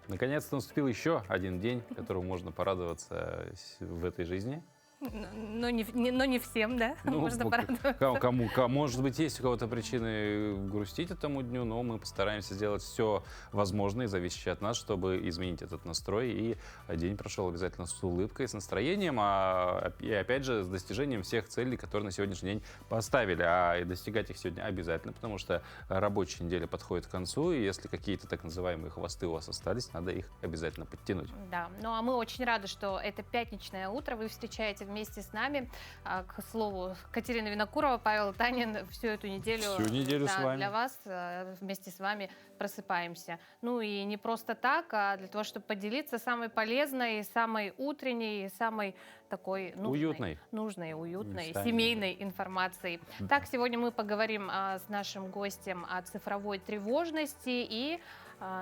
Наконец-то наступил еще один день, которому можно порадоваться в этой жизни. Но не всем, да, Ну, можно порадоваться. может быть, есть у кого-то причины грустить этому дню, но мы постараемся сделать все возможное и зависящее от нас, чтобы изменить этот настрой. И день прошел обязательно с улыбкой, с настроением, и опять же с достижением всех целей, которые на сегодняшний день поставили. И достигать их сегодня обязательно, потому что рабочая неделя подходит к концу, и если какие-то так называемые хвосты у вас остались, надо их обязательно подтянуть. Да, ну а мы очень рады, что это пятничное утро вы встречаете вместе с нами. К слову, Катерина Винокурова, Павел Танин всю эту неделю, Всю неделю с вами. для вас вместе с вами просыпаемся. Ну и не просто так, а для того, чтобы поделиться самой полезной, самой утренней, самой такой нужной, уютной, Местами, семейной информацией. Так, сегодня мы поговорим с нашим гостем о цифровой тревожности и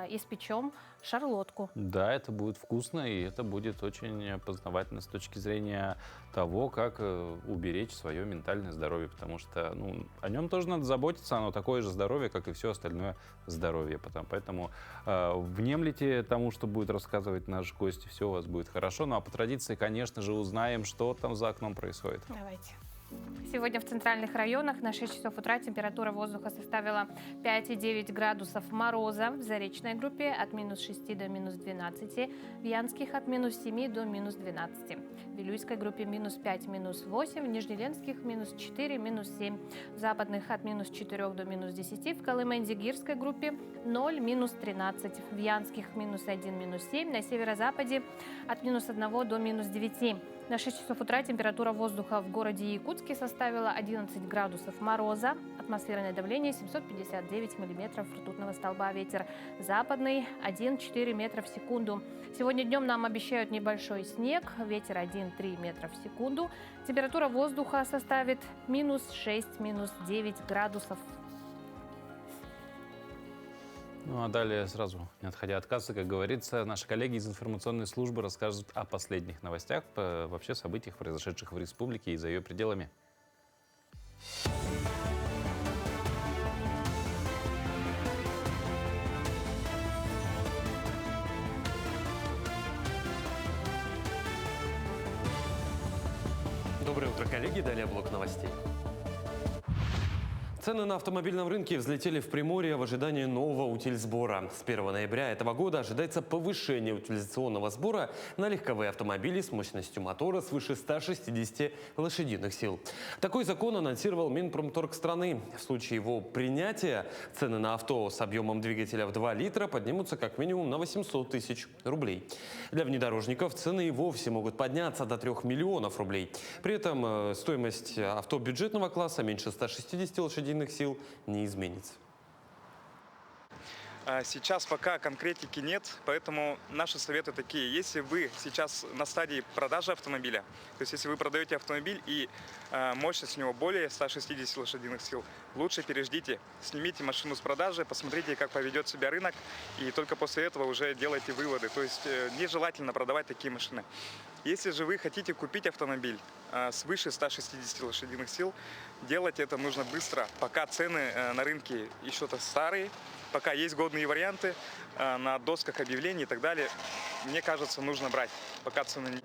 испечем шарлотку. Да, это будет вкусно, и это будет очень познавательно с точки зрения того, как уберечь свое ментальное здоровье, потому что о нем тоже надо заботиться, оно такое же здоровье, как и все остальное здоровье. Поэтому внемлите тому, что будет рассказывать наш гость, и все у вас будет хорошо. Ну а по традиции, конечно же, узнаем, что там за окном происходит. Давайте. Сегодня в центральных районах на 6 часов утра температура воздуха составила 5,9 градусов мороза. В Заречной группе от минус 6 до минус 12, в Янских от минус 7 до минус 12, в Вилюйской группе минус 5, минус 8, в Нижнеленских минус 4, минус 7, в Западных от минус 4 до минус 10, в Колыме-Эндигирской группе 0, минус 13, в Янских минус 1, минус 7, на северо-западе от минус 1 до минус 9. На 6 часов утра температура воздуха в городе Якутске составила 11 градусов мороза, атмосферное давление 759 миллиметров ртутного столба, ветер западный 1,4 метра в секунду. Сегодня днем нам обещают небольшой снег, ветер 1,3 метра в секунду. Температура воздуха составит минус 6, минус 9 градусов. Ну а далее, сразу не отходя от кассы, как говорится, наши коллеги из информационной службы расскажут о последних новостях, вообще событиях, произошедших в республике и за ее пределами. Доброе утро, коллеги. Далее блок новостей. Цены на автомобильном рынке взлетели в Приморье в ожидании нового утильсбора. С 1 ноября этого года ожидается повышение утилизационного сбора на легковые автомобили с мощностью мотора свыше 160 лошадиных сил. Такой закон анонсировал Минпромторг страны. В случае его принятия цены на авто с объемом двигателя в 2 литра поднимутся как минимум на 800 тысяч рублей. Для внедорожников цены и вовсе могут подняться до 3 миллионов рублей. При этом стоимость авто бюджетного класса меньше 160 лошадиных сил не изменится. Сейчас пока конкретики нет, поэтому наши советы такие. Если вы сейчас на стадии продажи автомобиля, то есть если вы продаете автомобиль и мощность у него более 160 лошадиных сил, лучше переждите, снимите машину с продажи, посмотрите, как поведет себя рынок, и только после этого уже делайте выводы. То есть нежелательно продавать такие машины. Если же вы хотите купить автомобиль свыше 160 лошадиных сил, делать это нужно быстро, пока цены на рынке еще-то старые, пока есть годные варианты на досках объявлений и так далее. Мне кажется, нужно брать, пока цены не...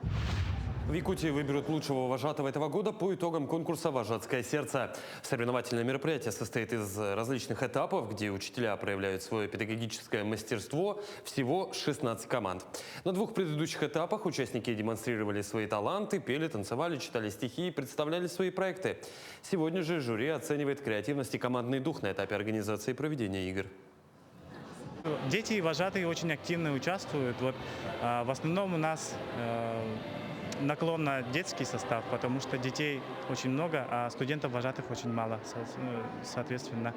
В Якутии выберут лучшего вожатого этого года по итогам конкурса «Вожатское сердце». Соревновательное мероприятие состоит из различных этапов, где учителя проявляют свое педагогическое мастерство. Всего 16 команд. На 2 предыдущих этапах участники демонстрировали свои таланты, пели, танцевали, читали стихи и представляли свои проекты. Сегодня же жюри оценивает креативность и командный дух на этапе организации и проведения игр. Дети и вожатые очень активно участвуют. В основном у нас наклон на детский состав, потому что детей очень много, а студентов вожатых очень мало, соответственно.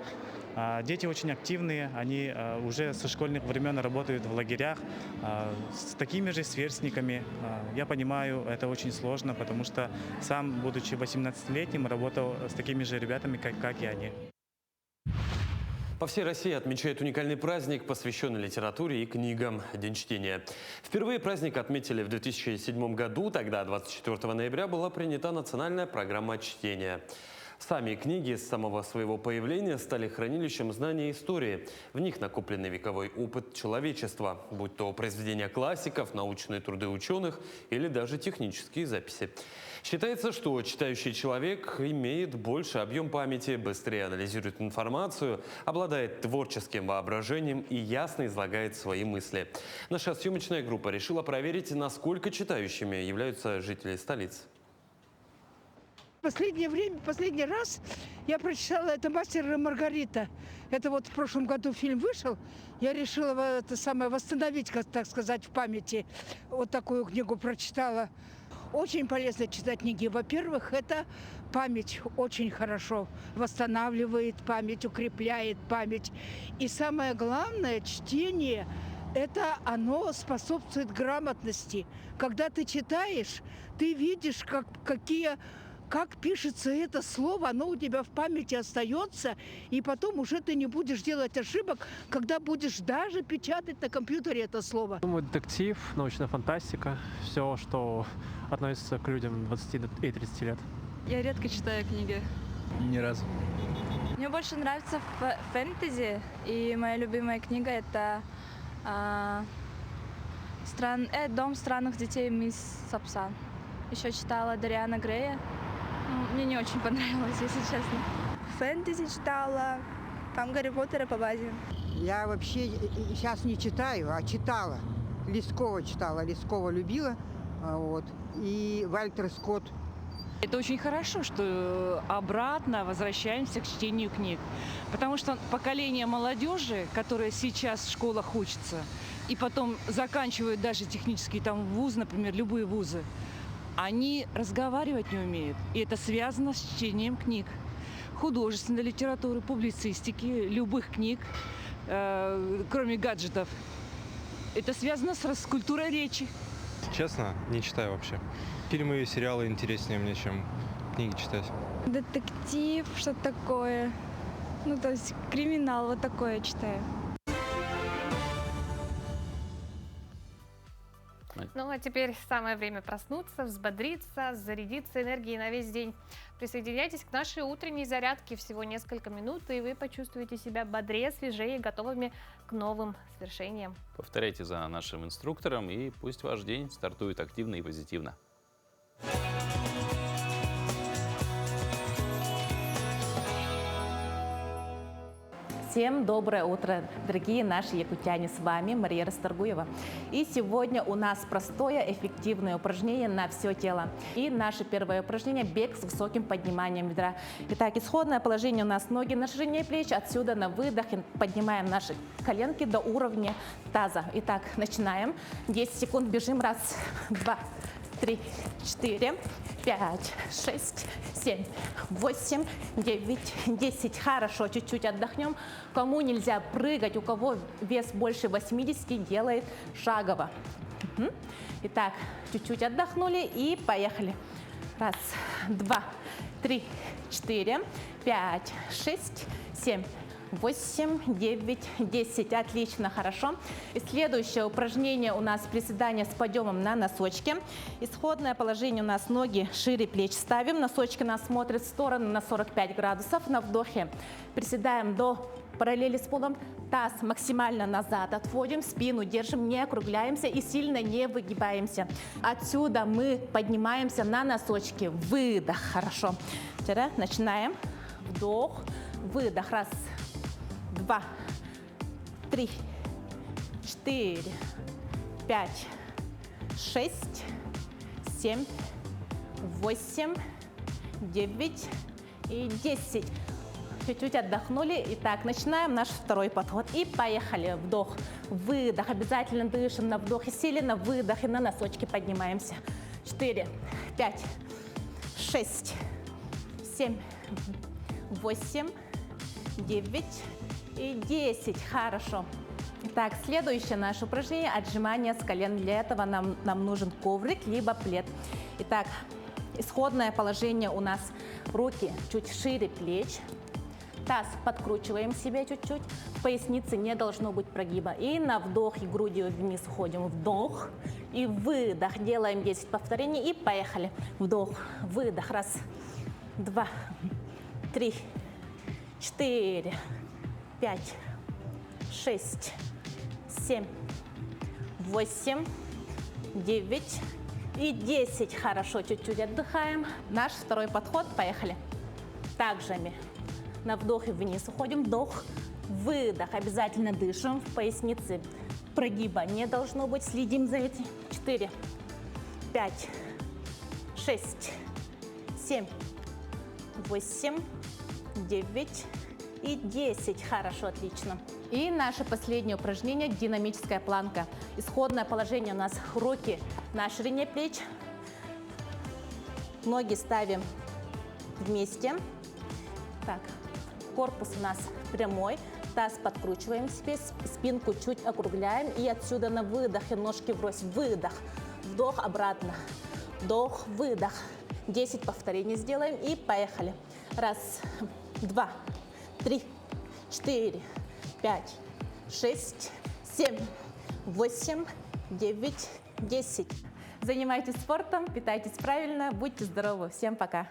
Дети очень активные, они уже со школьных времен работают в лагерях с такими же сверстниками. Я понимаю, это очень сложно, потому что сам, будучи 18-летним, работал с такими же ребятами, как и они. По всей России отмечают уникальный праздник, посвященный литературе и книгам – День чтения. Впервые праздник отметили в 2007 году. Тогда, 24 ноября, была принята национальная программа чтения. Сами книги с самого своего появления стали хранилищем знаний и истории. В них накопленный вековой опыт человечества, будь то произведения классиков, научные труды ученых или даже технические записи. Считается, что читающий человек имеет больший объем памяти, быстрее анализирует информацию, обладает творческим воображением и ясно излагает свои мысли. Наша съемочная группа решила проверить, насколько читающими являются жители столицы. В последнее время, последний раз я прочитала это «Мастер и Маргарита». Это вот в прошлом году фильм вышел. Я решила это самое восстановить, так сказать, в памяти. Вот такую книгу прочитала. Очень полезно читать книги. Во-первых, это память очень хорошо восстанавливает память, укрепляет память. И самое главное, чтение – это оно способствует грамотности. Когда ты читаешь, ты видишь, как пишется это слово, оно у тебя в памяти остается, и потом уже ты не будешь делать ошибок, когда будешь даже печатать на компьютере это слово. Думаю, детектив, научная фантастика, все, что относится к людям 20 и 30 лет. Я редко читаю книги. Ни разу. Мне больше нравится фэнтези, и моя любимая книга это «Дом странных детей мисс Сапсан». Еще читала Дориана Грея. Мне не очень понравилось, если честно. Фэнтези читала, там Гарри Поттера по базе. Я вообще сейчас не читаю, а читала. Лескова читала, Лескова любила. Вот. И Вальтер Скотт. Это очень хорошо, что обратно возвращаемся к чтению книг. Потому что поколение молодежи, которое сейчас в школах учится, и потом заканчивают даже технические там вузы, например, любые вузы, они разговаривать не умеют. И это связано с чтением книг. Художественной литературы, публицистики, любых книг, кроме гаджетов. Это связано с культурой речи. Честно, не читаю вообще. Фильмы и сериалы интереснее мне, чем книги читать. Детектив, что-то такое. Ну, то есть криминал, вот такое читаю. Ну а теперь самое время проснуться, взбодриться, зарядиться энергией на весь день. Присоединяйтесь к нашей утренней зарядке. Всего несколько минут, и вы почувствуете себя бодрее, свежее и готовыми к новым свершениям. Повторяйте за нашим инструктором, и пусть ваш день стартует активно и позитивно. Всем доброе утро, дорогие наши якутяне, с вами Мария Расторгуева. И сегодня у нас простое, эффективное упражнение на все тело. И наше первое упражнение – бег с высоким подниманием бедра. Итак, исходное положение у нас ноги на ширине плеч, отсюда на выдохе поднимаем наши коленки до уровня таза. Итак, начинаем. 10 секунд бежим. Раз, два, 3, 4, 5, 6, 7, 8, 9, 10. Хорошо, чуть-чуть отдохнем. Кому нельзя прыгать, у кого вес больше 80, делает шагово. Итак, чуть-чуть отдохнули и поехали. Раз, два, 3, 4, 5, 6, 7, 8, 9, 10. Отлично, хорошо. И следующее упражнение у нас приседание с подъемом на носочки. Исходное положение у нас ноги шире плеч ставим. Носочки нас смотрят в сторону на 45 градусов. На вдохе приседаем до параллели с полом. Таз максимально назад отводим, спину держим, не округляемся и сильно не выгибаемся. Отсюда мы поднимаемся на носочки. Выдох, хорошо. Теперь начинаем. Вдох, выдох. Раз, два, 3, 4, 5, 6, 7, 8, 9 и 10. Чуть-чуть отдохнули. Итак, начинаем наш второй подход. И поехали. Вдох, выдох. Обязательно дышим на вдохе, сели на выдохе, на носочки поднимаемся. 4, 5, 6, 7, 8, 9 и 10. Хорошо. Итак, следующее наше упражнение – отжимание с колен. Для этого нам нужен коврик, либо плед. Итак, исходное положение у нас руки чуть шире плеч. Таз подкручиваем себе чуть-чуть. В пояснице не должно быть прогиба. И на вдох и грудью вниз ходим. Вдох и выдох. Делаем 10 повторений и поехали. Вдох, выдох. Раз, два, 3, 4, 5, 6, 7, 8, 9 и 10. Хорошо, чуть-чуть отдыхаем. Наш второй подход. Поехали. Также мы на вдохе вниз уходим. Вдох, выдох. Обязательно дышим в пояснице. Прогиба не должно быть. Следим за этим. 4, 5, 6, 7, 8, 9 и 10. Хорошо, отлично. И наше последнее упражнение – динамическая планка. Исходное положение у нас руки на ширине плеч. Ноги ставим вместе. Так, корпус у нас прямой. Таз подкручиваем себе, спинку чуть округляем. И отсюда на выдохе ножки врозь. Выдох, вдох, обратно. Вдох, выдох. 10 повторений сделаем и поехали. 1, 2, 3, 4, 5, 6, 7, 8, 9, 10. Занимайтесь спортом, питайтесь правильно, будьте здоровы. Всем пока.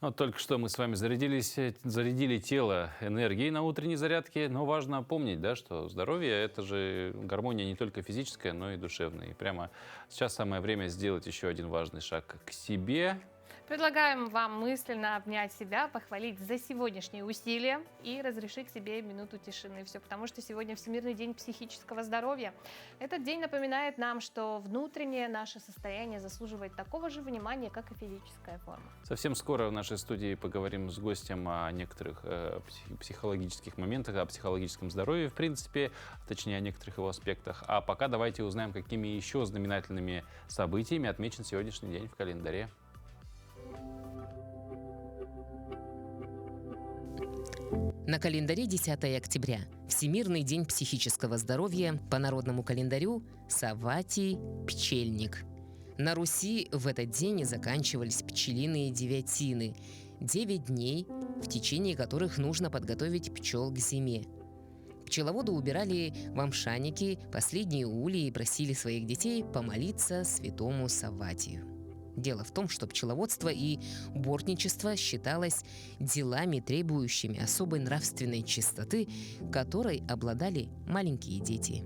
Ну, только что мы с вами зарядили тело энергией на утренней зарядке, но важно помнить, да, что здоровье – это же гармония не только физическая, но и душевная. И прямо сейчас самое время сделать еще один важный шаг к себе. Предлагаем вам мысленно обнять себя, похвалить за сегодняшние усилия и разрешить себе минуту тишины. Все потому, что сегодня Всемирный день психического здоровья. Этот день напоминает нам, что внутреннее наше состояние заслуживает такого же внимания, как и физическая форма. Совсем скоро в нашей студии поговорим с гостем о некоторых психологических моментах, о психологическом здоровье, в принципе, точнее, о некоторых его аспектах. А пока давайте узнаем, какими еще знаменательными событиями отмечен сегодняшний день в календаре. На календаре 10 октября. Всемирный день психического здоровья. По народному календарю Савватий Пчельник. На Руси в этот день заканчивались пчелиные девятины. 9 дней, в течение которых нужно подготовить пчел к зиме. Пчеловоды убирали в амшаники последние ульи и просили своих детей помолиться святому Савватию. Дело в том, что пчеловодство и бортничество считалось делами, требующими особой нравственной чистоты, которой обладали маленькие дети.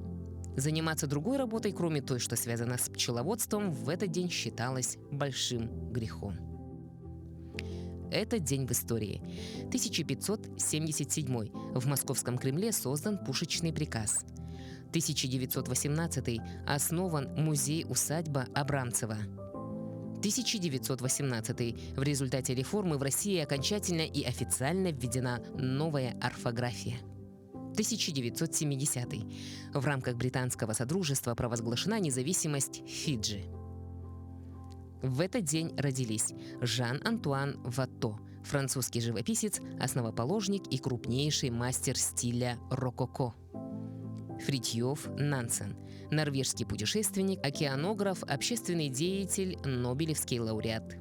Заниматься другой работой, кроме той, что связана с пчеловодством, в этот день считалось большим грехом. Этот день в истории. 1577. В Московском Кремле создан пушечный приказ. 1918. Основан музей-усадьба Абрамцева. 1918. В результате реформы в России окончательно и официально введена новая орфография. 1970. В рамках британского содружества провозглашена независимость Фиджи. В этот день родились Жан-Антуан Ватто, французский живописец, основоположник и крупнейший мастер стиля рококо. Фритьёф Нансен, норвежский путешественник, океанограф, общественный деятель, нобелевский лауреат.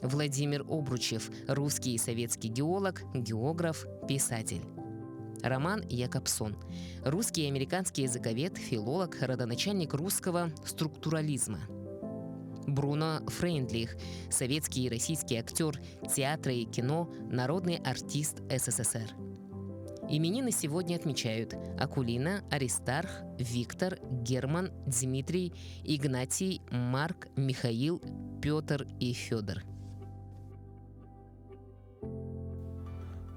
Владимир Обручев, русский и советский геолог, географ, писатель. Роман Якобсон, русский и американский языковед, филолог, родоначальник русского структурализма. Бруно Фрейндлих, советский и российский актер театра и кино, народный артист СССР. Именины сегодня отмечают Акулина, Аристарх, Виктор, Герман, Дмитрий, Игнатий, Марк, Михаил, Петр и Федор.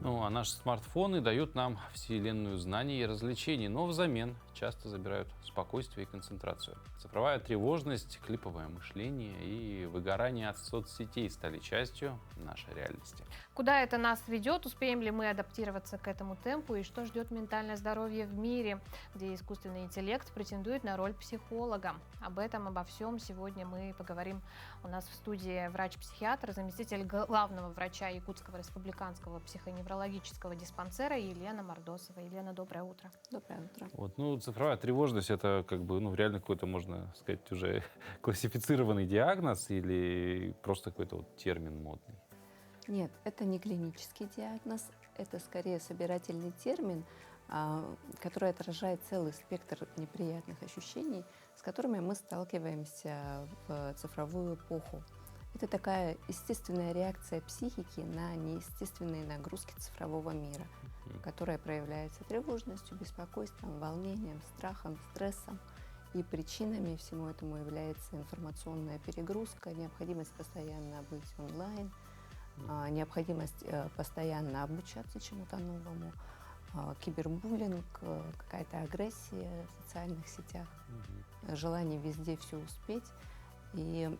Ну, а наши смартфоны дают нам вселенную знаний и развлечений, но взамен часто забирают спокойствие и концентрацию. Цифровая тревожность, клиповое мышление и выгорание от соцсетей стали частью нашей реальности. Куда это нас ведет? Успеем ли мы адаптироваться к этому темпу? И что ждет ментальное здоровье в мире, где искусственный интеллект претендует на роль психолога? Об этом, обо всем сегодня мы поговорим. У нас в студии врач-психиатр, заместитель главного врача Якутского республиканского психоневрологического диспансера Елена Мордосова. Елена, доброе утро. Доброе утро. Вот, ну, цифровая тревожность — это как бы, ну, реально какой-то, можно сказать, уже классифицированный диагноз или просто какой-то вот термин модный? Нет, это не клинический диагноз, это скорее собирательный термин, который отражает целый спектр неприятных ощущений, с которыми мы сталкиваемся в цифровую эпоху. Это такая естественная реакция психики на неестественные нагрузки цифрового мира, которая проявляется тревожностью, беспокойством, волнением, страхом, стрессом. И причинами всему этому является информационная перегрузка, необходимость постоянно быть онлайн, необходимость постоянно обучаться чему-то новому, кибербуллинг, какая-то агрессия в социальных сетях, желание везде все успеть. И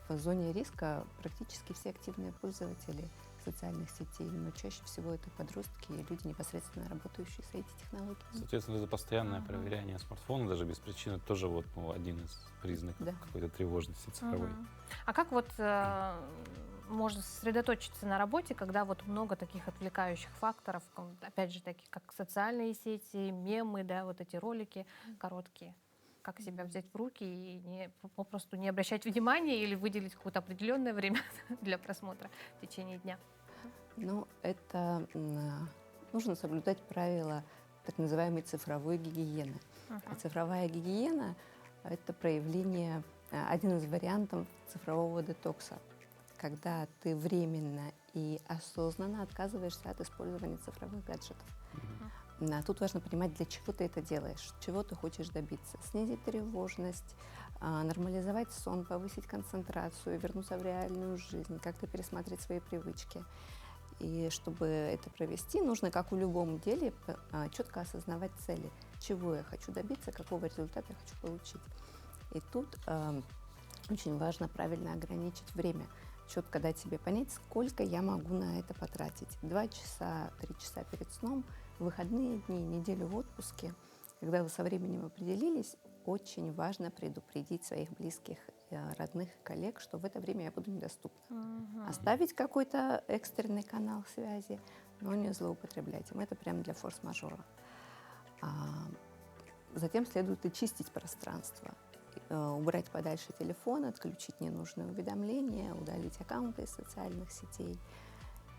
в зоне риска практически все активные пользователи социальных сетей, но чаще всего это подростки и люди, непосредственно работающие с IT-технологиями. Соответственно, это постоянное проверяние смартфона даже без причины тоже вот, один из признаков какой-то тревожности цифровой. А как вот можно сосредоточиться на работе, когда вот много таких отвлекающих факторов, опять же, таких как социальные сети, мемы, да, вот эти ролики короткие? Как себя взять в руки и попросту не обращать внимания или выделить какое-то определенное время для просмотра в течение дня? Ну, это нужно соблюдать правила так называемой цифровой гигиены. А цифровая гигиена – это проявление, один из вариантов цифрового детокса, когда ты временно и осознанно отказываешься от использования цифровых гаджетов. Тут важно понимать, для чего ты это делаешь, чего ты хочешь добиться. Снизить тревожность, нормализовать сон, повысить концентрацию, вернуться в реальную жизнь, как-то пересмотреть свои привычки. И чтобы это провести, нужно, как в любом деле, четко осознавать цели, чего я хочу добиться, какого результата я хочу получить. И тут очень важно правильно ограничить время, четко дать себе понять, сколько я могу на это потратить. 2 часа, 3 часа перед сном, выходные дни, неделю в отпуске. Когда вы со временем определились, очень важно предупредить своих близких, родных, коллег, что в это время я буду недоступна. Оставить какой-то экстренный канал связи, но не злоупотреблять им. Это прямо для форс-мажора. Затем следует и чистить пространство. Убрать подальше телефон, отключить ненужные уведомления, удалить аккаунты из социальных сетей.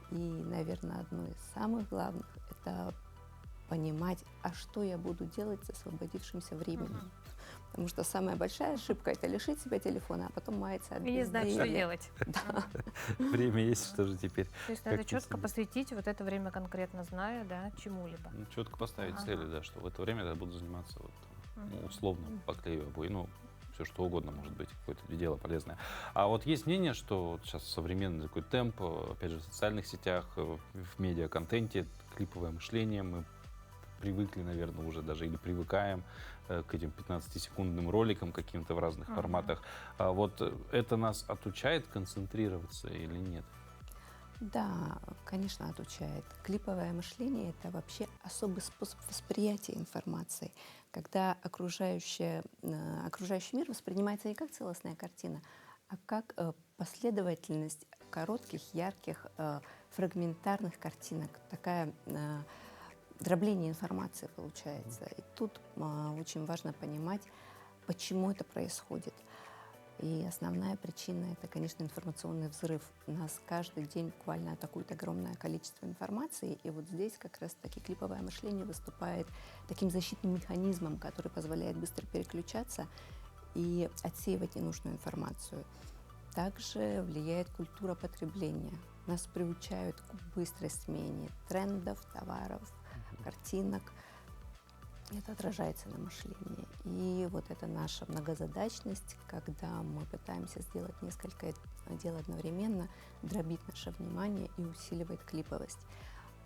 И, наверное, одно из самых главных – это понимать, а что я буду делать с освободившимся временем. Потому что самая большая ошибка – это лишить себя телефона, а потом маяться от И не знать, что делать. Время есть, что же теперь? То есть надо четко посвятить вот это время конкретно, зная, да, чему-либо. Четко поставить цели, да, что в это время я буду заниматься условно поклеивая обои, все что угодно может быть, какое-то дело полезное. А вот есть мнение, что вот сейчас современный такой темп, опять же, в социальных сетях, в медиаконтенте, клиповое мышление, мы привыкли, наверное, уже даже или привыкаем к этим 15-секундным роликам каким-то в разных форматах. А вот это нас отучает концентрироваться или нет? Да, конечно, отучает. Клиповое мышление – это вообще особый способ восприятия информации, когда окружающий мир воспринимается не как целостная картина, а как последовательность коротких, ярких, фрагментарных картинок. Такая дробление информации получается. И тут очень важно понимать, почему это происходит. И основная причина – это, конечно, информационный взрыв. Нас каждый день буквально атакует огромное количество информации. И вот здесь как раз-таки клиповое мышление выступает таким защитным механизмом, который позволяет быстро переключаться и отсеивать ненужную информацию. Также влияет культура потребления. Нас приучают к быстрой смене трендов, товаров, картинок. Это отражается на мышлении. И вот это наша многозадачность, когда мы пытаемся сделать несколько дел одновременно, дробит наше внимание и усиливает клиповость.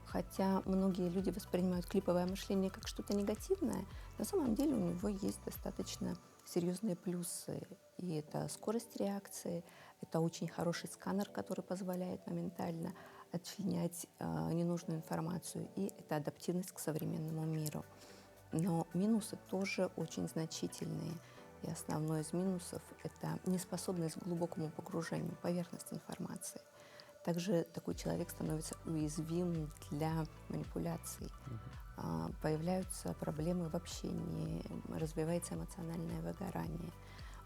Хотя многие люди воспринимают клиповое мышление как что-то негативное, на самом деле у него есть достаточно серьезные плюсы. И это скорость реакции, это очень хороший сканер, который позволяет моментально отчленять ненужную информацию, и это адаптивность к современному миру. Но минусы тоже очень значительные. И основной из минусов – это неспособность к глубокому погружению, поверхность информации. Также такой человек становится уязвим для манипуляций. Появляются проблемы в общении, развивается эмоциональное выгорание.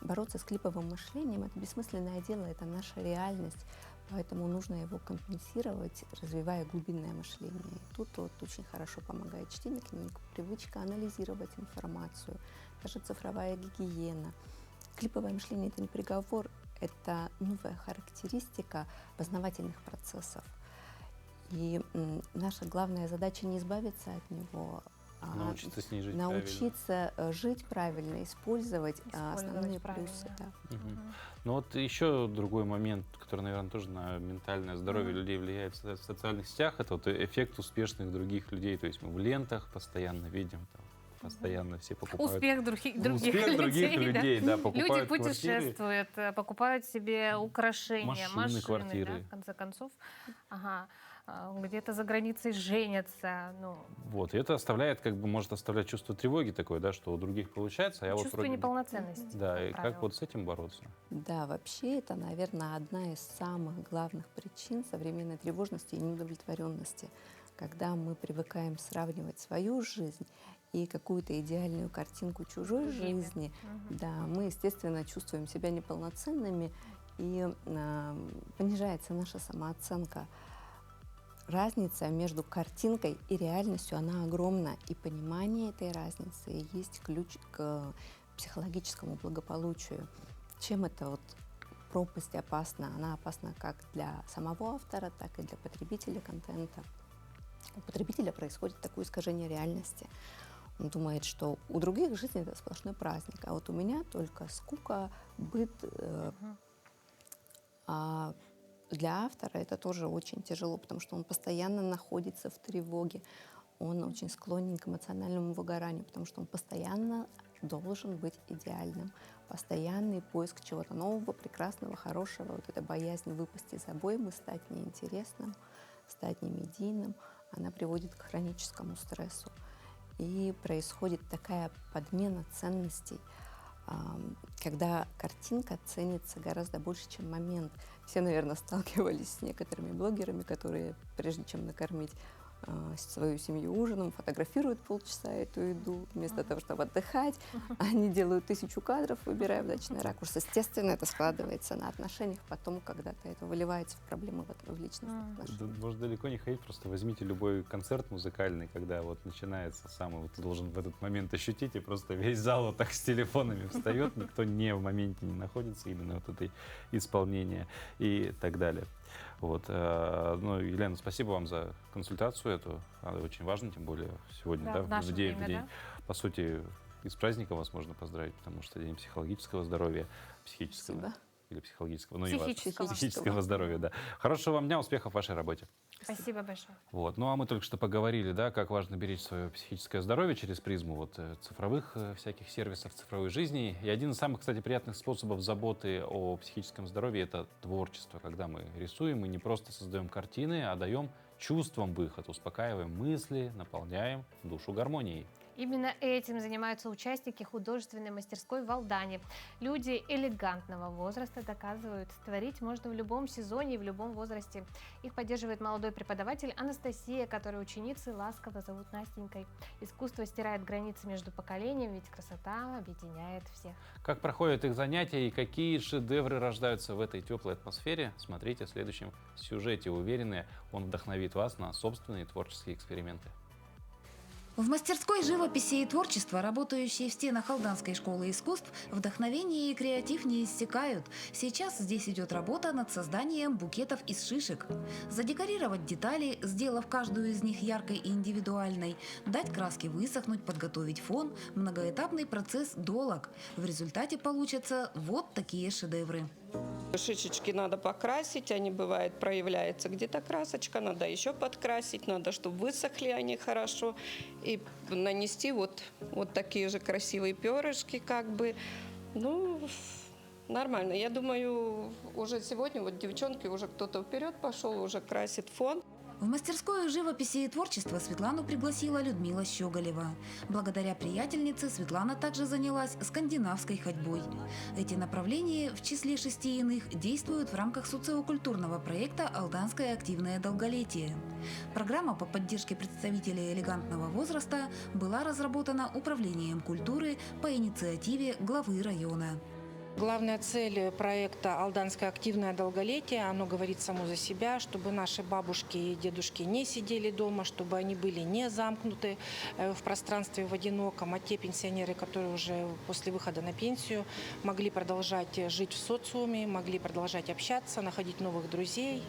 Бороться с клиповым мышлением – это бессмысленное дело, это наша реальность, поэтому нужно его компенсировать, развивая глубинное мышление. И тут вот очень хорошо помогает чтение книг, привычка анализировать информацию, даже цифровая гигиена. Клиповое мышление – это не приговор, это новая характеристика познавательных процессов. И наша главная задача не избавиться от него, а Научиться с ней жить научиться жить правильно, использовать основные плюсы. Да. Ну вот еще другой момент, который, наверное, тоже на ментальное здоровье людей влияет в социальных сетях, это вот эффект успешных других людей. То есть мы в лентах постоянно видим, там, постоянно все покупают. Успех других людей, да, покупают Люди путешествуют, покупают себе украшения, машины, квартиры. да, в конце концов. Ага. Где-то за границей женятся. Ну. Вот, и это оставляет, как бы, может оставлять чувство тревоги такое, да, что у других получается, а я Чувство вот вроде... неполноценности. Да, и как вот с этим бороться? Да, вообще это, наверное, одна из самых главных причин современной тревожности и неудовлетворенности, когда мы привыкаем сравнивать свою жизнь и какую-то идеальную картинку чужой жизни. Да, мы, естественно, чувствуем себя неполноценными, и понижается наша самооценка. Разница между картинкой и реальностью, она огромна. И понимание этой разницы есть ключ к психологическому благополучию. Чем эта вот пропасть опасна? Она опасна как для самого автора, так и для потребителя контента. У потребителя происходит такое искажение реальности. Он думает, что у других жизнь — это сплошной праздник, а вот у меня только скука, быт. А для автора это тоже очень тяжело, потому что он постоянно находится в тревоге, он очень склонен к эмоциональному выгоранию, потому что он постоянно должен быть идеальным. Постоянный поиск чего-то нового, прекрасного, хорошего, вот эта боязнь выпасть из обоймы, стать неинтересным, стать немедийным, она приводит к хроническому стрессу. И происходит такая подмена ценностей, когда картинка ценится гораздо больше, чем момент. Все, наверное, сталкивались с некоторыми блогерами, которые, прежде чем накормить свою семью ужином, фотографируют полчаса эту еду, вместо того, чтобы отдыхать. Они делают 1000 кадров, выбирая удачный ракурс. Естественно, это складывается на отношениях потом, когда-то это выливается в проблемы в личных отношениях. Может, далеко не ходить, просто возьмите любой концерт музыкальный, когда вот начинается самый, вот ты должен в этот момент ощутить, и просто весь зал вот так с телефонами встает, никто не в моменте не находится, именно вот это исполнение и так далее. Вот. Ну, Елена, спасибо вам за консультацию эту. Она очень важна, тем более сегодня, да, в день, по сути, и с праздником вас можно поздравить, потому что день психологического здоровья, психического. Спасибо. Или психологического, ну, Психического здоровья, да. Хорошего вам дня, успехов в вашей работе. Спасибо большое. Вот. Ну, а мы только что поговорили, да, как важно беречь свое психическое здоровье через призму вот, цифровых всяких сервисов, цифровой жизни. И один из самых, кстати, приятных способов заботы о психическом здоровье — это творчество. Когда мы рисуем, мы не просто создаем картины, а даем чувствам выход, успокаиваем мысли, наполняем душу гармонией. Именно этим занимаются участники художественной мастерской в Алдане. Люди элегантного возраста доказывают, творить можно в любом сезоне и в любом возрасте. Их поддерживает молодой преподаватель Анастасия, которую ученицы ласково зовут Настенькой. Искусство стирает границы между поколениями, ведь красота объединяет всех. Как проходят их занятия и какие шедевры рождаются в этой теплой атмосфере, смотрите в следующем сюжете. Уверены, он вдохновит вас на собственные творческие эксперименты. В мастерской живописи и творчества, работающей в стенах Алданской школы искусств, вдохновение и креатив не иссякают. Сейчас здесь идет работа над созданием букетов из шишек. Задекорировать детали, сделав каждую из них яркой и индивидуальной, дать краске высохнуть, подготовить фон – многоэтапный процесс долог. В результате получатся вот такие шедевры. Шишечки надо покрасить, они бывает проявляется где-то красочка, надо еще подкрасить, надо, чтобы высохли они хорошо, и нанести вот такие же красивые перышки, как бы, ну, нормально. Я думаю, уже сегодня вот девчонки, уже кто-то вперед пошел, уже красит фон. В мастерскую живописи и творчества Светлану пригласила Людмила Щеголева. Благодаря приятельнице Светлана также занялась скандинавской ходьбой. Эти направления, в числе 6 иных, действуют в рамках социокультурного проекта «Алданское активное долголетие». Программа по поддержке представителей элегантного возраста была разработана Управлением культуры по инициативе главы района. Главная цель проекта «Алданское активное долголетие», оно говорит само за себя, чтобы наши бабушки и дедушки не сидели дома, чтобы они были не замкнуты в пространстве в одиноком, а те пенсионеры, которые уже после выхода на пенсию могли продолжать жить в социуме, могли продолжать общаться, находить новых друзей.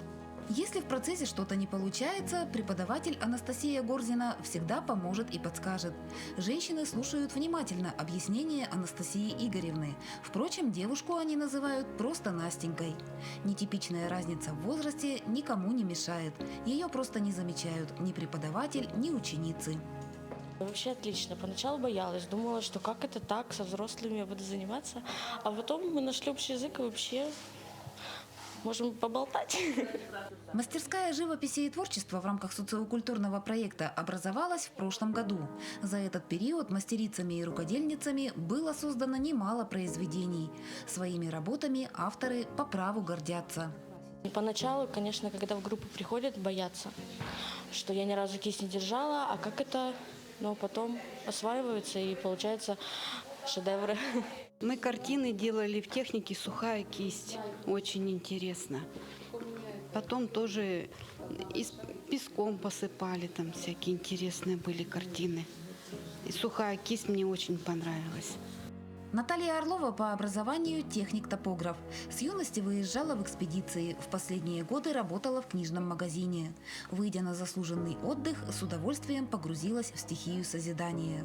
Если в процессе что-то не получается, преподаватель Анастасия Горзина всегда поможет и подскажет. Женщины слушают внимательно объяснения Анастасии Игоревны. Впрочем, девушку они называют просто Настенькой. Нетипичная разница в возрасте никому не мешает. Ее просто не замечают ни преподаватель, ни ученицы. Вообще отлично. Поначалу боялась, думала, что как это так, со взрослыми я буду заниматься. А потом мы нашли общий язык и вообще можем поболтать. Мастерская живописи и творчества в рамках социокультурного проекта образовалась в прошлом году. За этот период мастерицами и рукодельницами было создано немало произведений. Своими работами авторы по праву гордятся. И поначалу, конечно, когда в группу приходят, боятся, что я ни разу кисть не держала, а как это, но потом осваиваются и получается шедевры. Мы картины делали в технике сухая кисть. Очень интересно. Потом тоже и с песком посыпали, там всякие интересные были картины. И сухая кисть мне очень понравилась. Наталья Орлова по образованию техник-топограф. С юности выезжала в экспедиции. В последние годы работала в книжном магазине. Выйдя на заслуженный отдых, с удовольствием погрузилась в стихию созидания.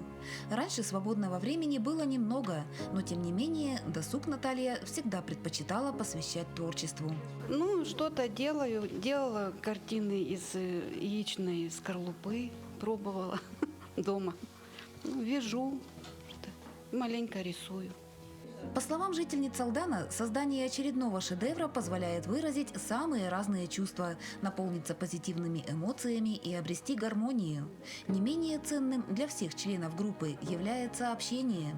Раньше свободного времени было немного, но тем не менее досуг Наталья всегда предпочитала посвящать творчеству. Ну, что-то делаю. Делала картины из яичной скорлупы, пробовала дома. Ну, вяжу. Маленько рисую. По словам жительниц Алдана, создание очередного шедевра позволяет выразить самые разные чувства, наполниться позитивными эмоциями и обрести гармонию. Не менее ценным для всех членов группы является общение.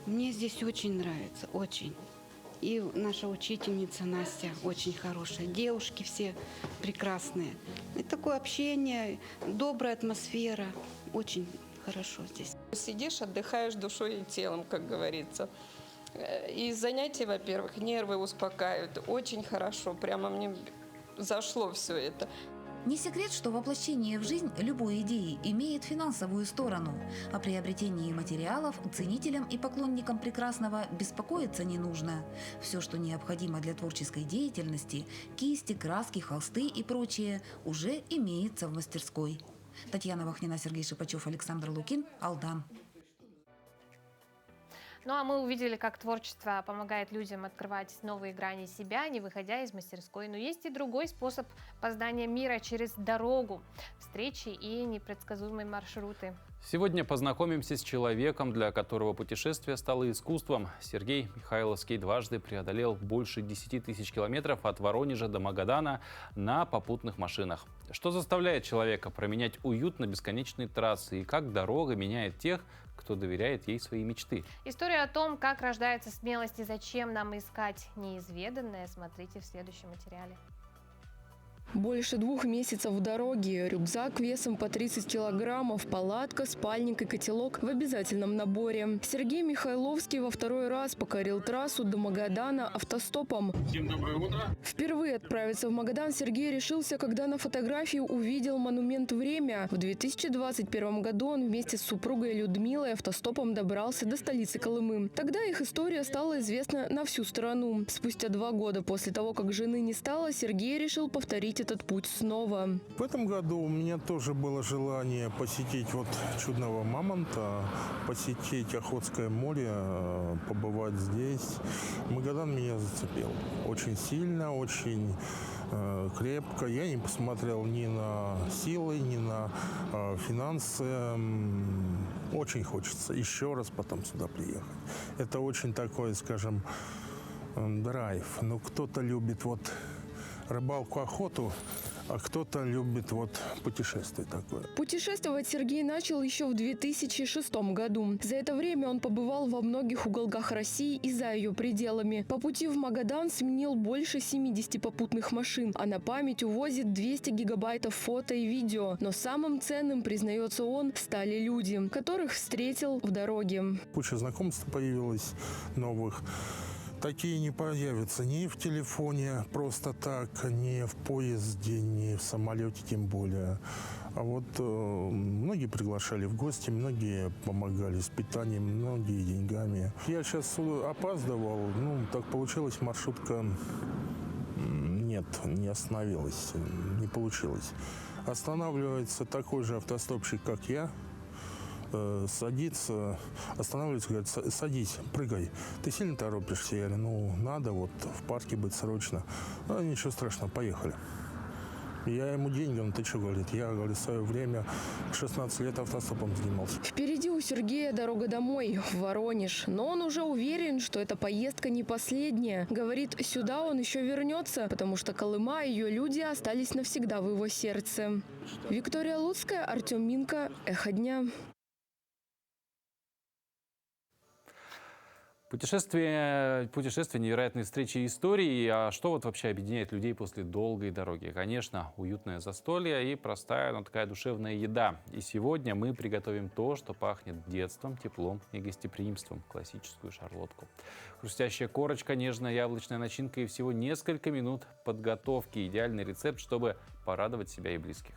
Мне здесь очень нравится, очень. И наша учительница Настя очень хорошая. Девушки все прекрасные. И такое общение, добрая атмосфера. Очень хорошо здесь. Сидишь, отдыхаешь душой и телом, как говорится. И занятия, во-первых, нервы успокаивают. Очень хорошо, прямо мне зашло все это. Не секрет, что воплощение в жизнь любой идеи имеет финансовую сторону. О приобретении материалов ценителям и поклонникам прекрасного беспокоиться не нужно. Все, что необходимо для творческой деятельности – кисти, краски, холсты и прочее – уже имеется в мастерской. Татьяна Вахнина, Сергей Шипачев, Александр Лукин, Алдан. Ну а мы увидели, как творчество помогает людям открывать новые грани себя, не выходя из мастерской. Но есть и другой способ познания мира через дорогу, встречи и непредсказуемые маршруты. Сегодня познакомимся с человеком, для которого путешествие стало искусством. Сергей Михайловский дважды преодолел больше 10 тысяч километров от Воронежа до Магадана на попутных машинах. Что заставляет человека променять уют на бесконечные трассы и как дорога меняет тех, кто доверяет ей свои мечты? История о том, как рождается смелость и зачем нам искать неизведанное, смотрите в следующем материале. Больше 2 месяцев в дороге, рюкзак весом по 30 килограммов, палатка, спальник и котелок в обязательном наборе. Сергей Михайловский во второй раз покорил трассу до Магадана автостопом. Всем доброе утро. Впервые отправиться в Магадан Сергей решился, когда на фотографии увидел монумент «Время». В 2021 году он вместе с супругой Людмилой автостопом добрался до столицы Колымы. Тогда их история стала известна на всю страну. Спустя 2 года после того, как жены не стало, Сергей решил повторить этот путь снова. В этом году у меня тоже было желание посетить вот Чудного Мамонта, посетить Охотское море, побывать здесь. Магадан меня зацепил. Очень сильно, очень крепко. Я не посмотрел ни на силы, ни на финансы. Очень хочется еще раз потом сюда приехать. Это очень такой, скажем, драйв. Но кто-то любит вот рыбалку, охоту, а кто-то любит вот путешествие такое. Путешествовать Сергей начал еще в 2006 году. За это время он побывал во многих уголках России и за ее пределами. По пути в Магадан сменил больше 70 попутных машин, а на память увозит 200 гигабайтов фото и видео. Но самым ценным, признается он, стали люди, которых встретил в дороге. Куча знакомств появилось новых. Такие не появятся ни в телефоне просто так, ни в поезде, ни в самолете тем более. А вот многие приглашали в гости, многие помогали с питанием, многие деньгами. Я сейчас опаздывал, так получилось, маршрутка нет, не остановилась, не получилось. Останавливается такой же автостопщик, как я, садится, останавливается, говорит: садись, прыгай. Ты сильно торопишься? Я говорю: надо вот в парке быть срочно. Ничего страшного, поехали. Я ему деньги, ты что, говорит? Я, говорит, в свое время 16 лет автостопом занимался. Впереди у Сергея дорога домой, в Воронеж. Но он уже уверен, что эта поездка не последняя. Говорит, сюда он еще вернется, потому что Колыма и ее люди остались навсегда в его сердце. Виктория Луцкая, Артем Минко, Эхо дня. Путешествия, невероятные встречи и истории. А что вот вообще объединяет людей после долгой дороги? Конечно, уютное застолье и простая, но такая душевная еда. И сегодня мы приготовим то, что пахнет детством, теплом и гостеприимством. Классическую шарлотку. Хрустящая корочка, нежная яблочная начинка и всего несколько минут подготовки. Идеальный рецепт, чтобы порадовать себя и близких.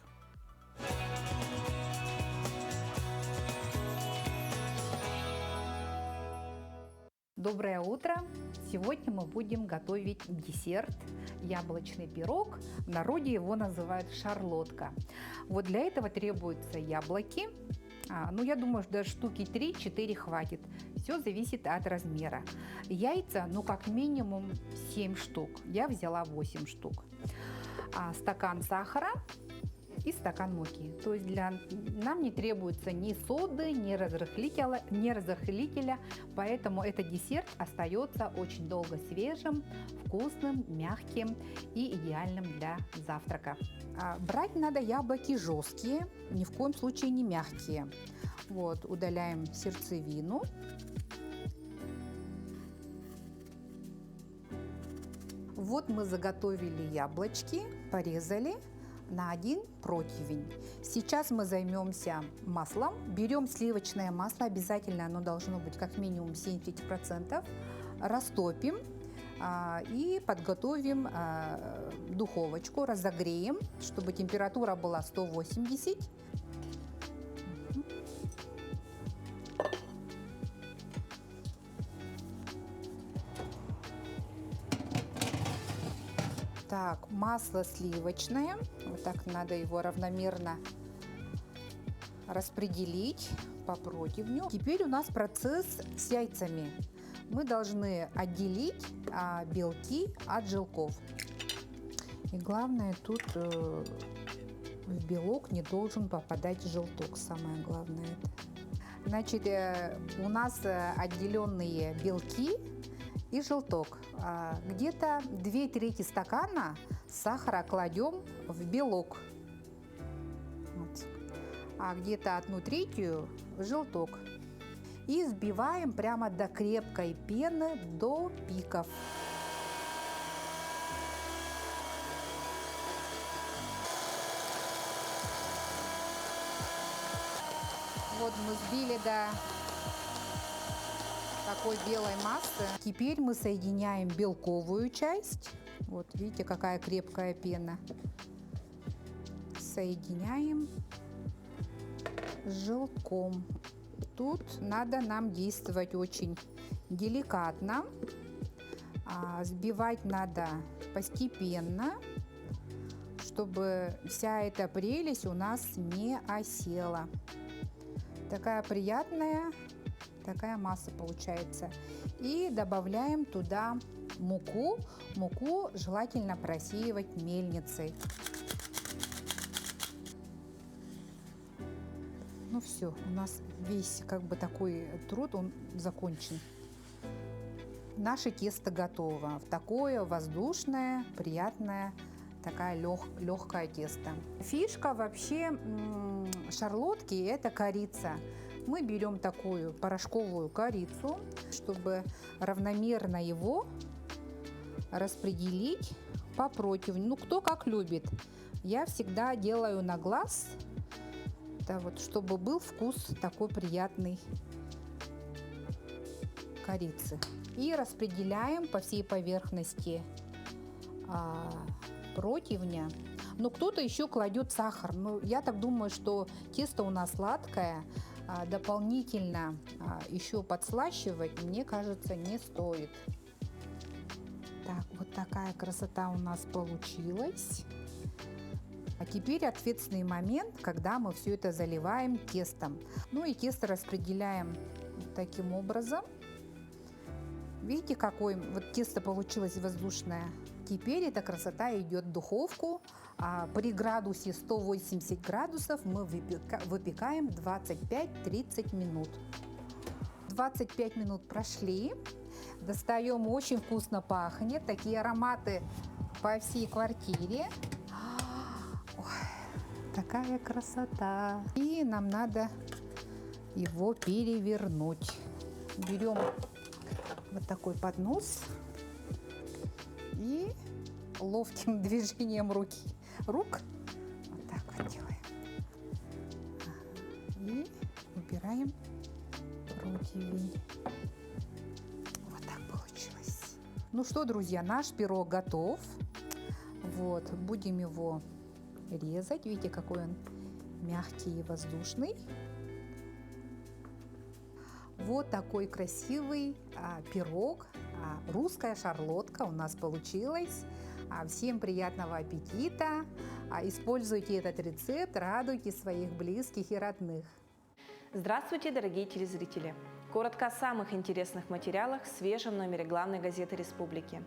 Доброе утро! Сегодня мы будем готовить десерт, яблочный пирог. В народе его называют шарлотка. Вот для этого требуются яблоки. Я думаю, что даже штуки 3-4 хватит. Все зависит от размера. Яйца, как минимум 7 штук. Я взяла 8 штук. Стакан сахара и стакан муки. То есть нам не требуется ни соды, ни разрыхлителя, поэтому этот десерт остается очень долго свежим, вкусным, мягким и идеальным для завтрака. Брать надо яблоки жесткие, ни в коем случае не мягкие. Вот, удаляем сердцевину. Вот мы заготовили яблочки, порезали на один противень. Сейчас мы займемся маслом. Берем сливочное масло, обязательно оно должно быть как минимум 70%. Растопим и подготовим духовочку, разогреем, чтобы температура была 180. Так, масло сливочное. Вот так надо его равномерно распределить по противню. Теперь у нас процесс с яйцами. Мы должны отделить белки от желтков. И главное, тут в белок не должен попадать желток. Самое главное это. Значит, у нас отделенные белки и желток. Где-то 2/3 стакана сахара кладем в белок, а где-то 1/3 в желток. И взбиваем прямо до крепкой пены, до пиков. Вот мы взбили до такой белой массы. Теперь мы соединяем белковую часть. Вот видите, какая крепкая пена. Соединяем с желтком. Тут надо нам действовать очень деликатно. Взбивать надо постепенно, чтобы вся эта прелесть у нас не осела. Такая приятная такая масса получается. И добавляем туда муку. Муку желательно просеивать мельницей. Ну все, у нас весь такой труд, он закончен. Наше тесто готово. Такое воздушное, приятное, такая легкое тесто. Фишка вообще шарлотки – это корица. Мы берем такую порошковую корицу, чтобы равномерно его распределить по противню. Кто как любит. Я всегда делаю на глаз, чтобы был вкус такой приятный корицы. И распределяем по всей поверхности противня. Но кто-то еще кладет сахар. Но я так думаю, что тесто у нас сладкое. Дополнительно еще подслащивать, мне кажется, не стоит. Так, вот такая красота у нас получилась. А теперь ответственный момент, когда мы все это заливаем тестом. Ну и тесто распределяем таким образом. Видите, какое вот тесто получилось воздушное? Теперь эта красота идет в духовку. При градусе 180 градусов мы выпекаем 25-30 минут. 25 минут прошли. Достаем, очень вкусно пахнет. Такие ароматы по всей квартире. Ой, такая красота. И нам надо его перевернуть. Берем вот такой поднос и ловким движением рук вот так вот делаем. И убираем противень. Вот так получилось. Ну что, друзья, наш пирог готов. Вот, будем его резать. Видите, какой он мягкий и воздушный. Вот такой красивый пирог, русская шарлотка у нас получилась. Всем приятного аппетита! Используйте этот рецепт, радуйте своих близких и родных. Здравствуйте, дорогие телезрители! Коротко о самых интересных материалах в свежем номере главной газеты республики.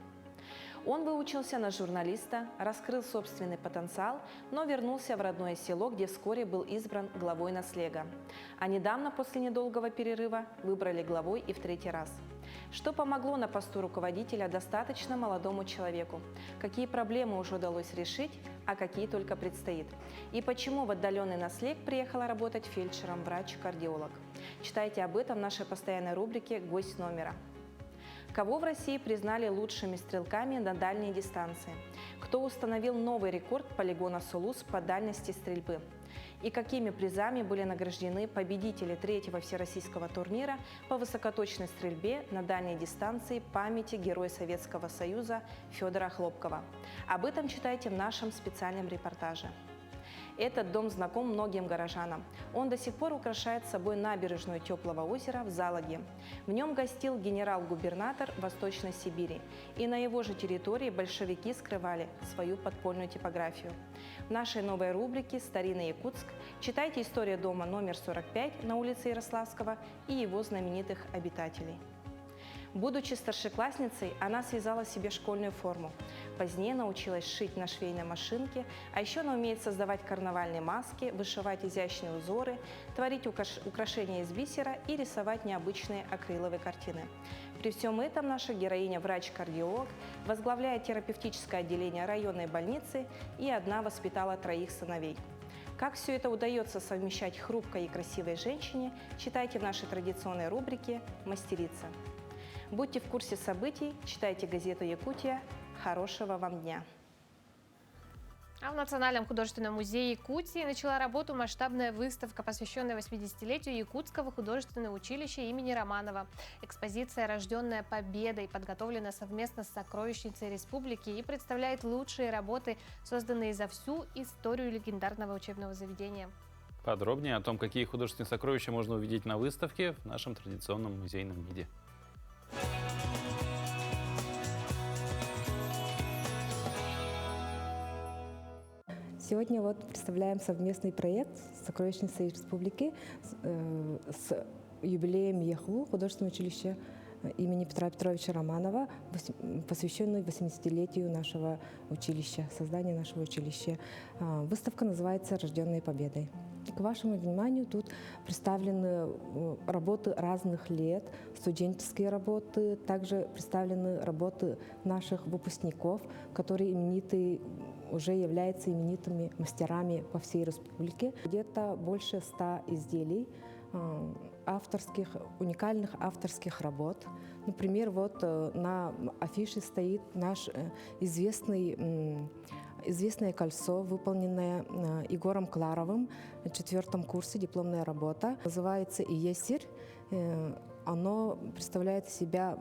Он выучился на журналиста, раскрыл собственный потенциал, но вернулся в родное село, где вскоре был избран главой наслега. А недавно, после недолгого перерыва, выбрали главой и в 3-й раз. Что помогло на посту руководителя достаточно молодому человеку? Какие проблемы уже удалось решить, а какие только предстоит? И почему в отдаленный наслег приехала работать фельдшером врач-кардиолог? Читайте об этом в нашей постоянной рубрике «Гость номера». Кого в России признали лучшими стрелками на дальние дистанции? Кто установил новый рекорд полигона Сулус по дальности стрельбы? И какими призами были награждены победители 3-го всероссийского турнира по высокоточной стрельбе на дальней дистанции памяти Героя Советского Союза Федора Хлопкова? Об этом читайте в нашем специальном репортаже. Этот дом знаком многим горожанам. Он до сих пор украшает собой набережную Теплого озера в Залаге. В нем гостил генерал-губернатор Восточной Сибири. И на его же территории большевики скрывали свою подпольную типографию. В нашей новой рубрике «Старинный Якутск» читайте историю дома номер 45 на улице Ярославского и его знаменитых обитателей. Будучи старшеклассницей, она связала себе школьную форму. Позднее научилась шить на швейной машинке, а еще она умеет создавать карнавальные маски, вышивать изящные узоры, творить украшения из бисера и рисовать необычные акриловые картины. При всем этом наша героиня врач-кардиолог, возглавляет терапевтическое отделение районной больницы и одна воспитала 3 сыновей. Как все это удается совмещать хрупкой и красивой женщине, читайте в нашей традиционной рубрике «Мастерица». Будьте в курсе событий, читайте газету «Якутия». Хорошего вам дня! А в Национальном художественном музее Якутии начала работу масштабная выставка, посвященная 80-летию Якутского художественного училища имени Романова. Экспозиция, рожденная победой, подготовлена совместно с сокровищницей республики и представляет лучшие работы, созданные за всю историю легендарного учебного заведения. Подробнее о том, какие художественные сокровища можно увидеть на выставке, в нашем традиционном музейном гиде. Сегодня вот представляем совместный проект с сокровищницей республики с юбилеем ЕХУ, художественного училища имени Петра Петровича Романова, посвященный 80-летию нашего училища, создания нашего училища. Выставка называется «Рожденные победой». К вашему вниманию тут представлены работы разных лет, студенческие работы, также представлены работы наших выпускников, которые уже являются именитыми мастерами по всей республике. Где-то больше 100 изделий, уникальных авторских работ. Например, вот на афише стоит наш известное кольцо, выполненное Егором Кларовым в 4 курсе, дипломная работа. Называется «Иесирь». Оно представляет из себя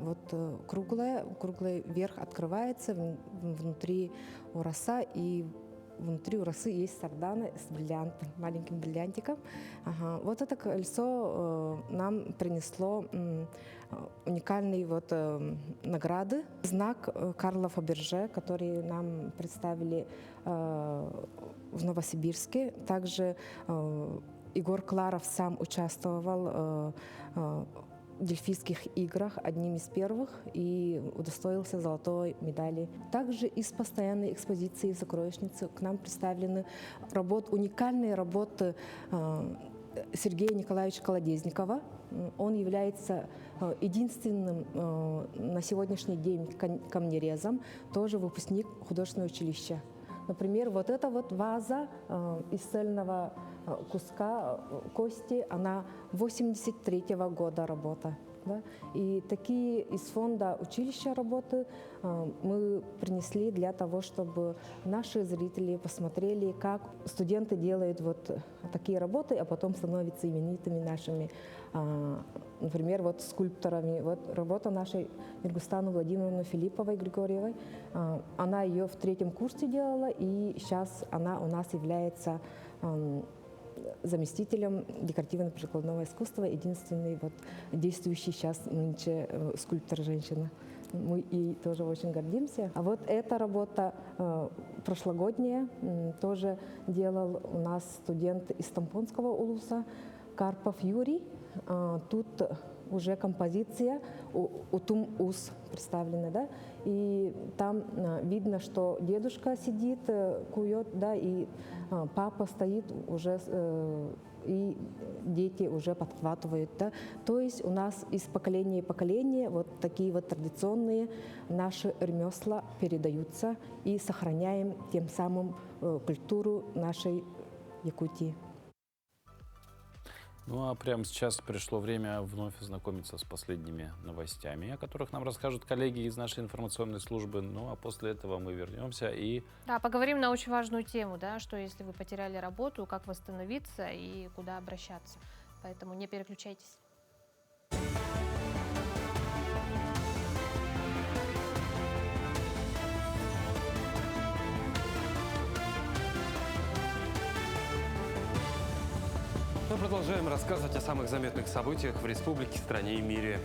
круглый верх открывается, внутри у роса, и внутри у росы есть сардана с маленьким бриллиантиком. Ага. Вот это кольцо нам принесло уникальные награды. Знак Карла Фаберже, который нам представили в Новосибирске. Также Егор Кларов сам участвовал в Дельфийских играх, одним из первых, и удостоился золотой медали. Также из постоянной экспозиции в сокровищнице к нам представлены уникальные работы Сергея Николаевича Колодезникова. Он является единственным на сегодняшний день камнерезом, тоже выпускник художественного училища. Например, вот эта ваза из цельного куска кости, она 83-го года работа. Да? И такие из фонда училища работы мы принесли для того, чтобы наши зрители посмотрели, как студенты делают такие работы, а потом становятся именитыми нашими, например, скульпторами. Работа нашей Миргустану Владимировны Филипповой-Григорьевой, она ее в 3-м курсе делала, и сейчас она у нас является заместителем декоративно-прикладного искусства, единственный действующий сейчас нынче скульптор-женщина. Мы и тоже очень гордимся. А вот эта работа прошлогодняя тоже делал у нас студент из Тампонского улуса Карпов Юрий. Тут уже композиция «Утум-ус» представлена, да, и там видно, что дедушка сидит, кует, да, и папа стоит уже, и дети уже подхватывают, да. То есть у нас из поколения в поколение такие традиционные наши ремесла передаются, и сохраняем тем самым культуру нашей Якутии. Ну а прямо сейчас пришло время вновь ознакомиться с последними новостями, о которых нам расскажут коллеги из нашей информационной службы. Ну а после этого мы вернемся и... Да, поговорим на очень важную тему, да, что если вы потеряли работу, как восстановиться и куда обращаться. Поэтому не переключайтесь. Мы продолжаем рассказывать о самых заметных событиях в республике, стране и мире.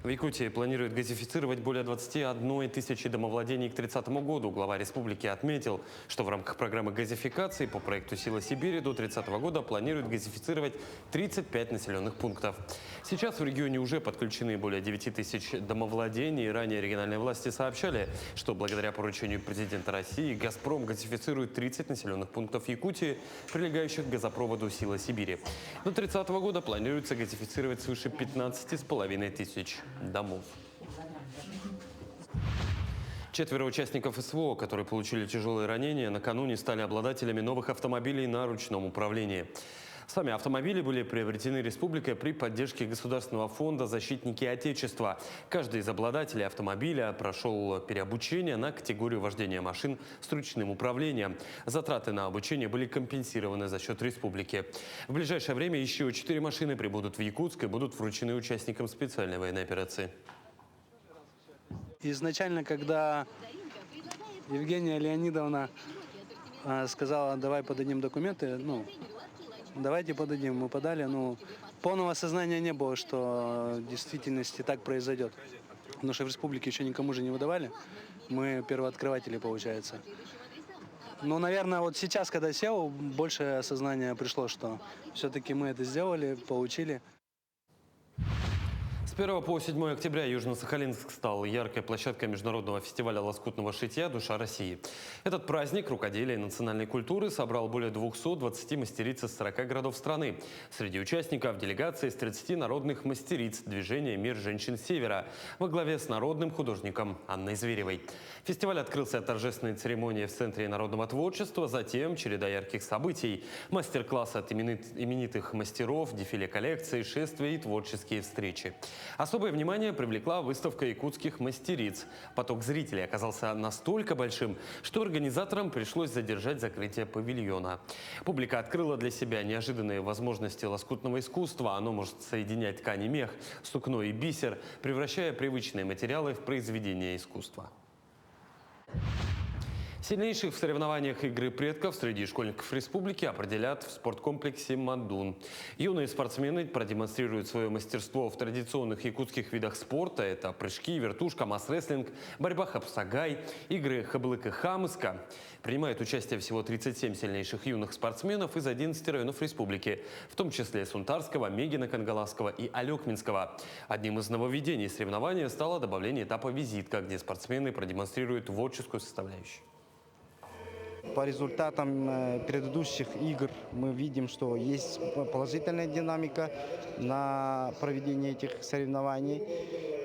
В Якутии планируют газифицировать более 21 тысячи домовладений к 30 году. Глава республики отметил, что в рамках программы газификации по проекту «Сила Сибири» до 30 года планируют газифицировать 35 населенных пунктов. Сейчас в регионе уже подключены более 9 тысяч домовладений. Ранее региональные власти сообщали, что благодаря поручению президента России «Газпром» газифицирует 30 населенных пунктов Якутии, прилегающих к газопроводу «Сила Сибири». До 30 года планируется газифицировать свыше 15,5 тысяч домов. 4 участников СВО, которые получили тяжелые ранения, накануне стали обладателями новых автомобилей на ручном управлении. Сами автомобили были приобретены республикой при поддержке Государственного фонда «Защитники Отечества». Каждый из обладателей автомобиля прошел переобучение на категорию вождения машин с ручным управлением. Затраты на обучение были компенсированы за счет республики. В ближайшее время еще 4 машины прибудут в Якутск и будут вручены участникам специальной военной операции. Изначально, когда Евгения Леонидовна сказала, давай подадим документы, давайте подадим. Мы подали, полного осознания не было, что в действительности так произойдет. Потому что в республике еще никому же не выдавали. Мы первооткрыватели, получается. Но, наверное, вот сейчас, когда сел, больше осознания пришло, что все-таки мы это сделали, получили. С 1 по 7 октября Южно-Сахалинск стал яркой площадкой международного фестиваля лоскутного шитья «Душа России». Этот праздник рукоделия и национальной культуры собрал более 220 мастериц из 40 городов страны. Среди участников делегация из 30 народных мастериц движения «Мир женщин Севера» во главе с народным художником Анной Зверевой. Фестиваль открылся торжественной церемонией в Центре народного творчества, затем череда ярких событий, мастер-класс от именитых мастеров, дефиле коллекции, шествия и творческие встречи. Особое внимание привлекла выставка якутских мастериц. Поток зрителей оказался настолько большим, что организаторам пришлось задержать закрытие павильона. Публика открыла для себя неожиданные возможности лоскутного искусства. Оно может соединять ткань и мех, сукно и бисер, превращая привычные материалы в произведения искусства. Сильнейших в соревнованиях игры предков среди школьников республики определят в спорткомплексе «Мадун». Юные спортсмены продемонстрируют свое мастерство в традиционных якутских видах спорта. Это прыжки, вертушка, масс-рестлинг, борьба хапсагай, игры хаблык и хамыска. Принимают участие всего 37 сильнейших юных спортсменов из 11 районов республики, в том числе Сунтарского, Мегина, Кангаласского и Алекминского. Одним из нововведений соревнования стало добавление этапа «Визитка», где спортсмены продемонстрируют творческую составляющую. По результатам предыдущих игр мы видим, что есть положительная динамика на проведение этих соревнований.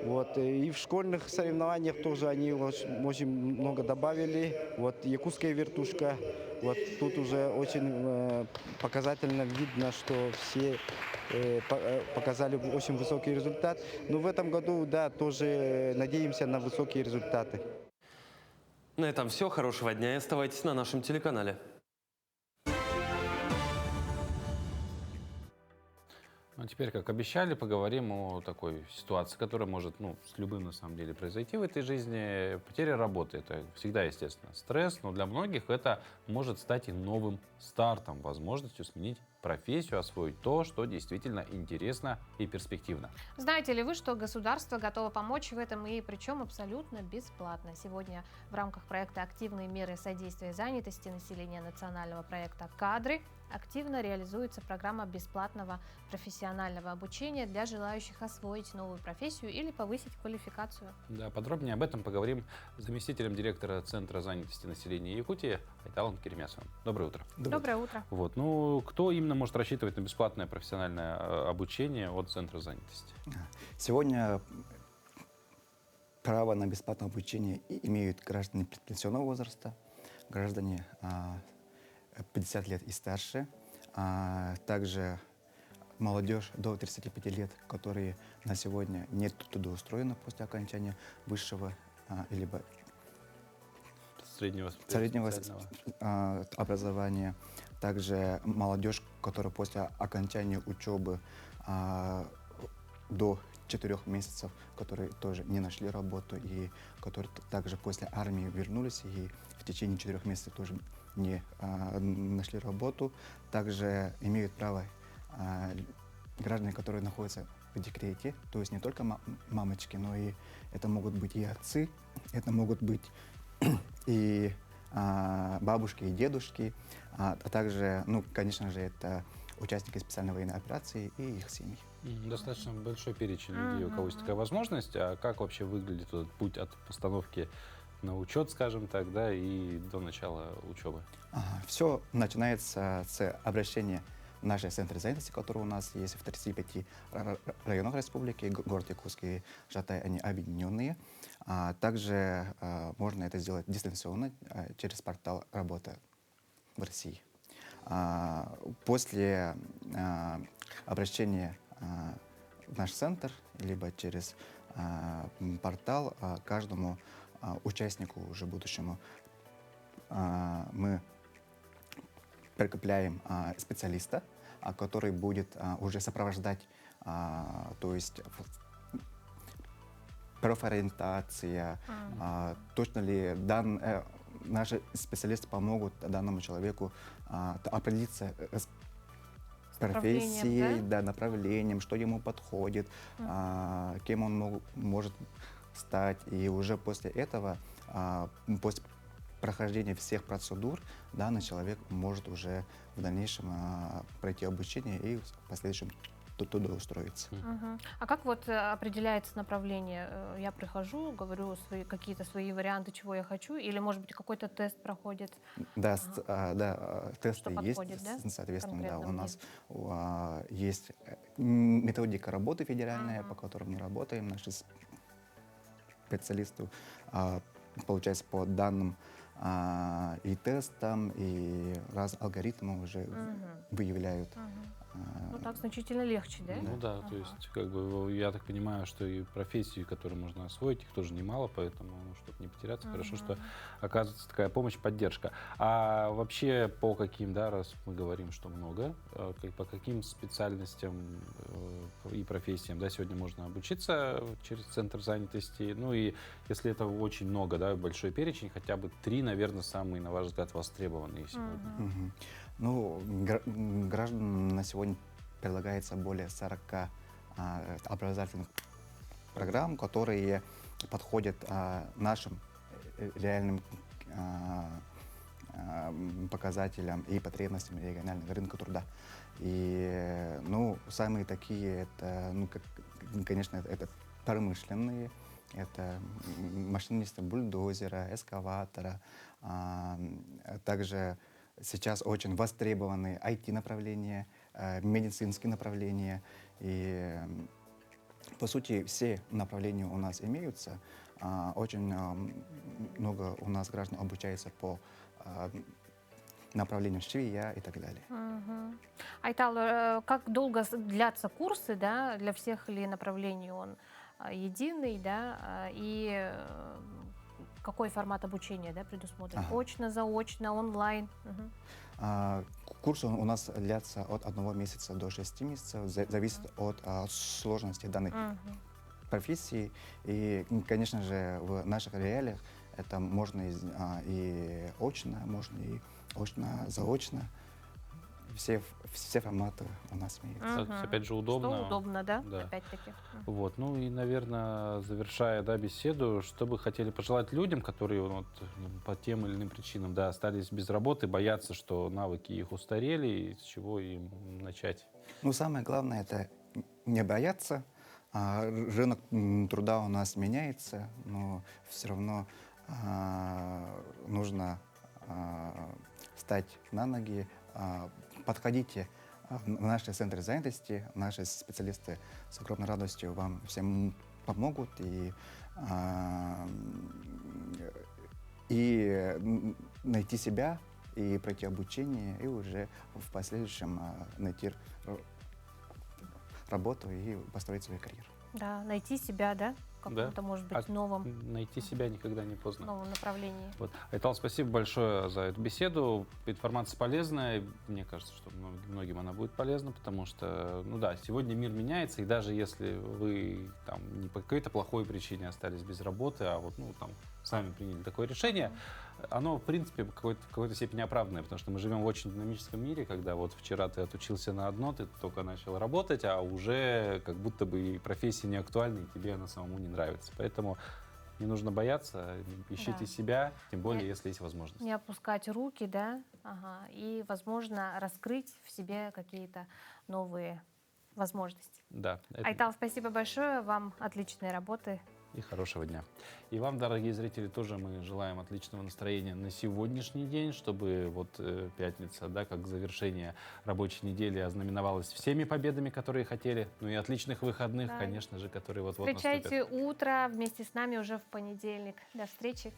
Вот. И в школьных соревнованиях тоже они очень много добавили. Вот якутская вертушка. Вот тут уже очень показательно видно, что все показали очень высокий результат. Но в этом году, да, тоже надеемся на высокие результаты. На этом все. Хорошего дня и оставайтесь на нашем телеканале. Ну, а теперь, как обещали, поговорим о такой ситуации, которая может, с любым, на самом деле, произойти в этой жизни. Потеря работы – это всегда, естественно, стресс, но для многих это может стать и новым стартом, возможностью сменить профессию, освоить то, что действительно интересно и перспективно. Знаете ли вы, что государство готово помочь в этом, и причем абсолютно бесплатно? Сегодня в рамках проекта «Активные меры содействия занятости населения» национального проекта «Кадры» активно реализуется программа бесплатного профессионального обучения для желающих освоить новую профессию или повысить квалификацию. Да, подробнее об этом поговорим с заместителем директора Центра занятости населения Якутии Айталом Керемясовым. Доброе утро. Доброе утро. Вот, кто именно может рассчитывать на бесплатное профессиональное обучение от Центра занятости? Сегодня право на бесплатное обучение имеют граждане предпенсионного возраста, граждане 50 лет и старше, также молодежь до 35 лет, которые на сегодня не трудоустроены после окончания высшего либо среднего образования. Также молодежь, которая после окончания учебы до 4 месяцев, которые тоже не нашли работу и которые также после армии вернулись и в течение 4 месяцев тоже не нашли работу. Также имеют право граждане, которые находятся в декрете, то есть не только мамочки, но и это могут быть и отцы, это могут быть и бабушки, и дедушки, а также, конечно же, это участники специальной военной операции и их семьи. Достаточно большой перечень людей, у кого есть такая возможность. А как вообще выглядит этот путь от постановки на учет, скажем так, да, и до начала учебы? Все начинается с обращения в наши центры занятости, которые у нас есть в 35 районах республики, город Якутск и Жатай, они объединенные. Также можно это сделать дистанционно через портал «Работа в России». После обращения в наш центр, либо через портал, каждому участнику уже будущему мы прикрепляем специалиста, который будет уже сопровождать, то есть профориентация, точно ли наши специалисты помогут данному человеку определиться с профессией, да, направлением, что ему подходит, кем он может стать. И уже после этого, после прохождения всех процедур, данный человек может уже в дальнейшем пройти обучение и в последующем туда устроиться. А как вот определяется направление? Я прихожу, говорю какие-то свои варианты, чего я хочу, или, может быть, какой-то тест проходит? Да, тесты есть, подходит, да? Соответственно, да, у нас есть методика работы федеральная, по которой мы работаем, наши специалисты, получается, по данным и тестам, и алгоритмы уже выявляют Ну так значительно легче, да? Ну да, то есть, как бы, я так понимаю, что и профессии, которые можно освоить, их тоже немало, поэтому, ну, чтобы не потеряться, хорошо, что оказывается такая помощь, поддержка. А вообще по каким, да, раз мы говорим, что много, по каким специальностям и профессиям, да, сегодня можно обучиться через центр занятости? Ну и если это очень много, да, большой перечень, хотя бы 3, наверное, самые, на ваш взгляд, востребованные сегодня. Ну, гражданам на сегодня предлагается более 40 образовательных программ, которые подходят нашим реальным показателям и потребностям регионального рынка труда. И, ну, самые такие, это, ну, конечно, это промышленные, это машинисты бульдозера, эскаватора, также сейчас очень востребованы IT-направления, медицинские направления. И, по сути, все направления у нас имеются. Очень много у нас граждан обучается по направлению швея и так далее. Айтал, как долго длятся курсы, да, для всех ли направлений он единый, да, и какой формат обучения, да, предусмотрен? Очно, заочно, онлайн? Курсы у нас длятся от 1 месяца до 6 месяцев, зависит от сложности данной профессии. И, конечно же, в наших реалиях это можно и очно, можно и очно-заочно. Все форматы у нас имеются. Опять же, удобно. Что удобно, да? Опять-таки. Вот. Ну и, наверное, завершая, да, беседу, что бы хотели пожелать людям, которые вот, по тем или иным причинам, да, остались без работы, боятся, что навыки их устарели, и с чего им начать? Ну, самое главное — это не бояться. Рынок труда у нас меняется, но все равно нужно встать на ноги. Подходите в наши центры занятости, наши специалисты с огромной радостью вам всем помогут и найти себя, и пройти обучение, и уже в последующем найти работу и построить свою карьеру. Да, найти себя, да? В каком-то, может быть, новом. Найти себя никогда не поздно. Новом направлении. Вот. Айтал, спасибо большое за эту беседу. Информация полезная. Мне кажется, что многим она будет полезна, потому что, ну да, сегодня мир меняется, и даже если вы там не по какой-то плохой причине остались без работы, а вот, ну, там, сами приняли такое решение, оно, в принципе, в какой-то степени оправданное, потому что мы живем в очень динамическом мире, когда вот вчера ты отучился на одно, ты только начал работать, а уже как будто бы и профессия не актуальна, и тебе она самому не нравится. Поэтому не нужно бояться, ищите себя, тем более, если есть возможность. Не опускать руки, да, и, возможно, раскрыть в себе какие-то новые возможности. Да. Айтал, спасибо большое, вам отличной работы. И хорошего дня. И вам, дорогие зрители, тоже мы желаем отличного настроения на сегодняшний день, чтобы вот пятница, да, как завершение рабочей недели ознаменовалась всеми победами, которые хотели, ну и отличных выходных, да, конечно же, которые вот-вот наступят. Встречайте утро вместе с нами уже в понедельник. До встречи.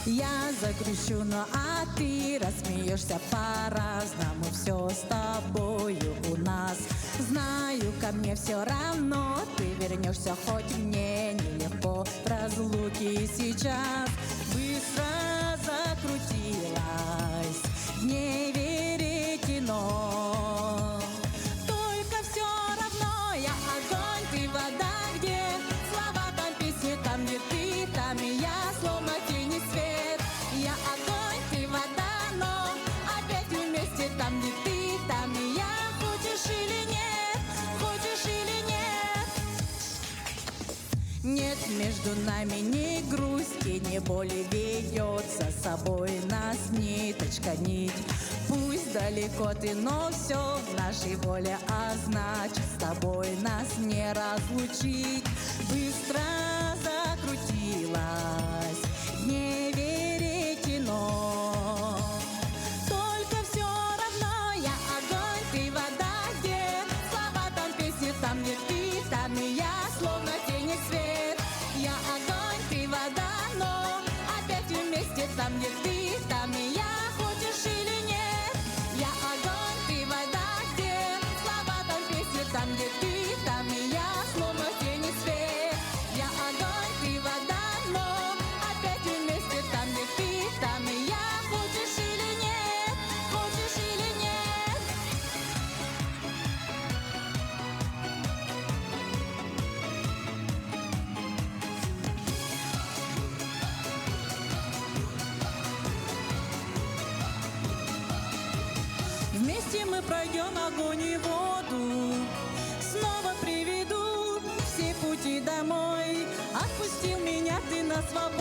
Я загрущу, ну а ты рассмеешься по-разному. Все с тобою у нас. Знаю, ко мне все равно ты вернешься, хоть мне нелегко в разлуке сейчас. Быстро закрутилась, не веретено. Только все равно я огонь, ты вода, где слова там песни, там где ты, там и я, словно тени свет. Я огонь, ты вода, но опять вместе, там где ты, там и я. Хочешь или нет, хочешь или нет. Нет между нами ни грусти, ни боли, ведет за собой нас ниточка, нить. Пусть далеко ты, но все в нашей воле, а значит с тобой нас не разлучить. Быстро закрутилась, не веретено. Только все равно я огонь, ты вода, где огонь и воду. Снова приведу все пути домой. Отпустил меня ты на свободу.